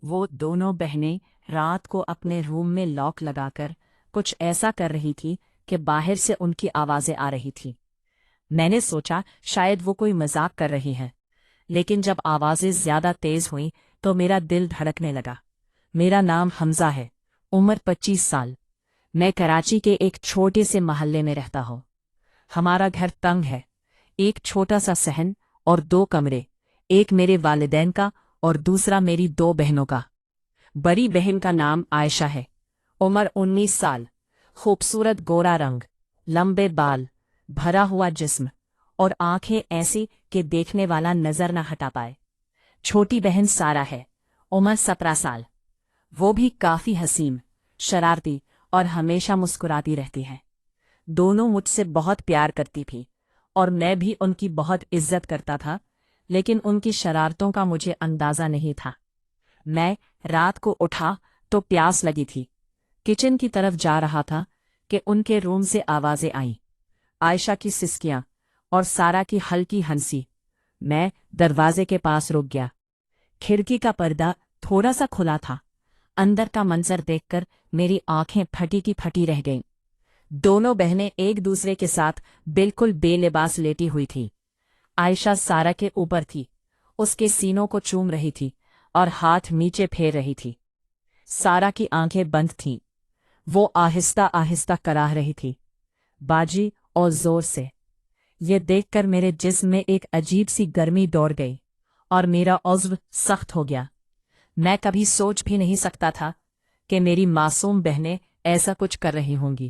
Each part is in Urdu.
وہ دونوں بہنیں رات کو اپنے روم میں لاک لگا کر کچھ ایسا کر رہی تھی کہ باہر سے ان کی آوازیں آ رہی تھیں۔ میں نے سوچا شاید وہ کوئی مذاق کر رہی ہیں، لیکن جب آوازیں زیادہ تیز ہوئیں تو میرا دل دھڑکنے لگا۔ میرا نام حمزہ ہے، عمر 25 سال۔ میں کراچی کے ایک چھوٹے سے محلے میں رہتا ہوں۔ ہمارا گھر تنگ ہے، ایک چھوٹا سا صحن اور 2 کمرے، ایک میرے والدین کا اور دوسرا میری 2 بہنوں کا۔ بڑی بہن کا نام عائشہ ہے، عمر 19 سال، خوبصورت گورا رنگ، لمبے بال، بھرا ہوا جسم اور آنکھیں ایسی کہ دیکھنے والا نظر نہ ہٹا پائے۔ چھوٹی بہن سارہ ہے، عمر 17 سال۔ وہ بھی کافی حسین، شرارتی اور ہمیشہ مسکراتی رہتی ہے۔ دونوں مجھ سے بہت پیار کرتی تھی اور میں بھی ان کی بہت عزت کرتا تھا، لیکن ان کی شرارتوں کا مجھے اندازہ نہیں تھا۔ میں رات کو اٹھا تو پیاس لگی تھی، کچن کی طرف جا رہا تھا کہ ان کے روم سے آوازیں آئیں، عائشہ کی سسکیاں اور سارہ کی ہلکی ہنسی۔ میں دروازے کے پاس رک گیا۔ کھڑکی کا پردہ تھوڑا سا کھلا تھا۔ اندر کا منظر دیکھ کر میری آنکھیں پھٹی کی پھٹی رہ گئیں۔ دونوں بہنیں ایک دوسرے کے ساتھ بالکل بے لباس لیٹی ہوئی تھی۔ عائشہ سارہ کے اوپر تھی، اس کے سینوں کو چوم رہی تھی اور ہاتھ نیچے پھیر رہی تھی۔ سارہ کی آنکھیں بند تھیں، وہ آہستہ آہستہ کراہ رہی تھی، باجی اور زور سے۔ یہ دیکھ کر میرے جسم میں ایک عجیب سی گرمی دوڑ گئی اور میرا عضو سخت ہو گیا۔ میں کبھی سوچ بھی نہیں سکتا تھا کہ میری معصوم بہنیں ایسا کچھ کر رہی ہوں گی۔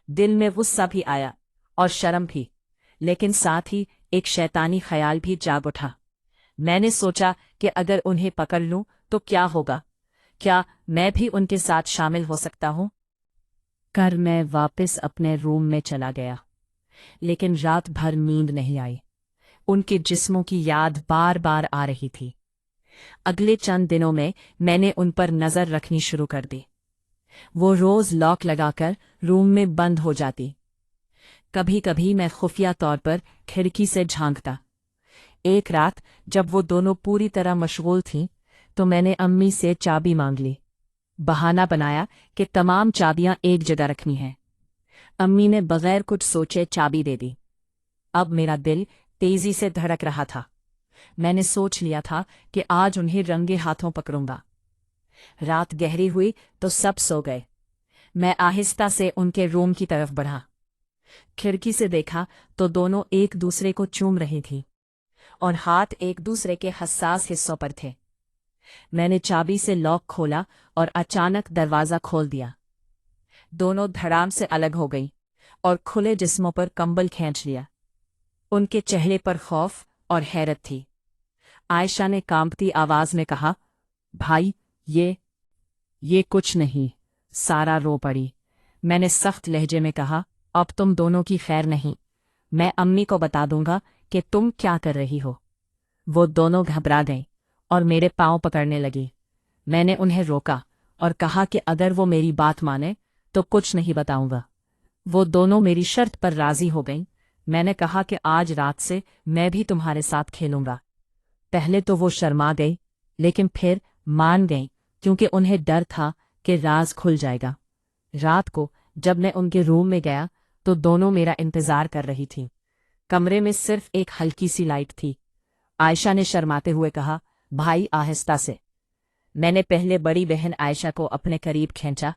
دل میں غصہ بھی آیا اور شرم بھی، لیکن ساتھ ہی ایک شیطانی خیال بھی جاگ اٹھا۔ میں نے سوچا کہ اگر انہیں پکڑ لوں تو کیا ہوگا؟ کیا میں بھی ان کے ساتھ شامل ہو سکتا ہوں؟ میں واپس اپنے روم میں چلا گیا، لیکن رات بھر نیند نہیں آئی۔ ان کے جسموں کی یاد بار بار آ رہی تھی۔ اگلے چند دنوں میں نے ان پر نظر رکھنی شروع کر دی۔ وہ روز لاک لگا کر روم میں بند ہو جاتی۔ کبھی کبھی میں خفیہ طور پر کھڑکی سے جھانکتا۔ ایک رات جب وہ دونوں پوری طرح مشغول تھیں تو میں نے امی سے چابی مانگ لی، بہانہ بنایا کہ تمام چابیاں ایک جگہ رکھنی ہیں۔ امی نے بغیر کچھ سوچے چابی دے دی۔ اب میرا دل تیزی سے دھڑک رہا تھا۔ میں نے سوچ لیا تھا کہ آج انہیں رنگے ہاتھوں پکڑوں گا۔ رات گہری ہوئی تو سب سو گئے۔ میں آہستہ سے ان کے روم کی طرف بڑھا۔ کھڑکی سے دیکھا تو دونوں ایک دوسرے کو چوم رہی تھیں اور ہاتھ ایک دوسرے کے حساس حصوں پر تھے۔ میں نے چابی سے لاک کھولا اور اچانک دروازہ کھول دیا۔ دونوں دھڑام سے الگ ہو گئیں اور کھلے جسموں پر کمبل کھینچ لیا۔ ان کے چہرے پر خوف اور حیرت تھی۔ عائشہ نے کانپتی آواز میں کہا، بھائی یہ کچھ نہیں۔ سارہ رو پڑی۔ میں نے سخت لہجے میں کہا، اب تم دونوں کی خیر نہیں، میں امی کو بتا دوں گا کہ تم کیا کر رہی ہو۔ وہ دونوں گھبرا گئیں اور میرے پاؤں پکڑنے لگی۔ میں نے انہیں روکا اور کہا کہ اگر وہ میری بات مانے تو کچھ نہیں بتاؤں گا۔ وہ دونوں میری شرط پر راضی ہو گئیں۔ میں نے کہا کہ آج رات سے میں بھی تمہارے ساتھ کھیلوں گا۔ پہلے تو وہ شرما گئی، لیکن پھر مان گئیں کیونکہ انہیں ڈر تھا کہ راز کھل جائے گا۔ رات کو جب میں ان کے روم میں گیا تو دونوں میرا انتظار کر رہی تھیں۔ کمرے میں صرف ایک ہلکی سی لائٹ تھی۔ عائشہ نے شرماتے ہوئے کہا، بھائی آہستہ سے۔ میں نے پہلے بڑی بہن عائشہ کو اپنے قریب کھینچا،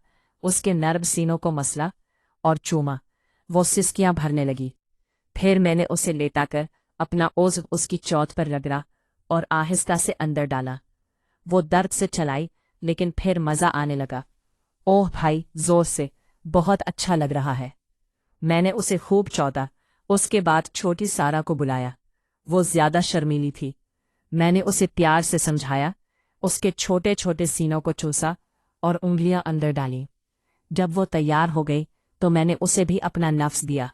اس کے نرم سینوں کو مسلا اور چوما۔ وہ سسکیاں بھرنے لگی۔ پھر میں نے اسے لیٹا کر اپنا عضو اس کی چوٹ پر رگڑا اور آہستہ سے اندر ڈالا۔ وہ درد سے چلائی، لیکن پھر مزہ آنے لگا۔ اوہ بھائی، زور سے، بہت اچھا لگ رہا ہے۔ میں نے اسے خوب چودا۔ اس کے بعد چھوٹی سارہ کو بلایا۔ وہ زیادہ شرمیلی تھی۔ میں نے اسے پیار سے سمجھایا، اس کے چھوٹے چھوٹے سینوں کو چوسا اور انگلیاں اندر ڈالیں۔ جب وہ تیار ہو گئی تو میں نے اسے بھی اپنا نفس دیا۔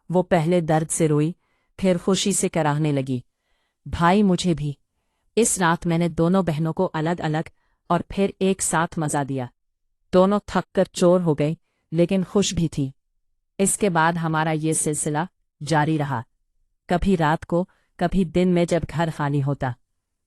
وہ پہلے درد سے روئی، پھر خوشی سے کراہنے لگی۔ بھائی مجھے بھی۔ اس رات میں نے دونوں بہنوں کو الگ الگ اور پھر ایک ساتھ مزہ دیا۔ دونوں تھک کر چور ہو گئی، لیکن خوش بھی تھی۔ اس کے بعد ہمارا یہ سلسلہ جاری رہا، کبھی رات کو، کبھی دن میں جب گھر خالی ہوتا۔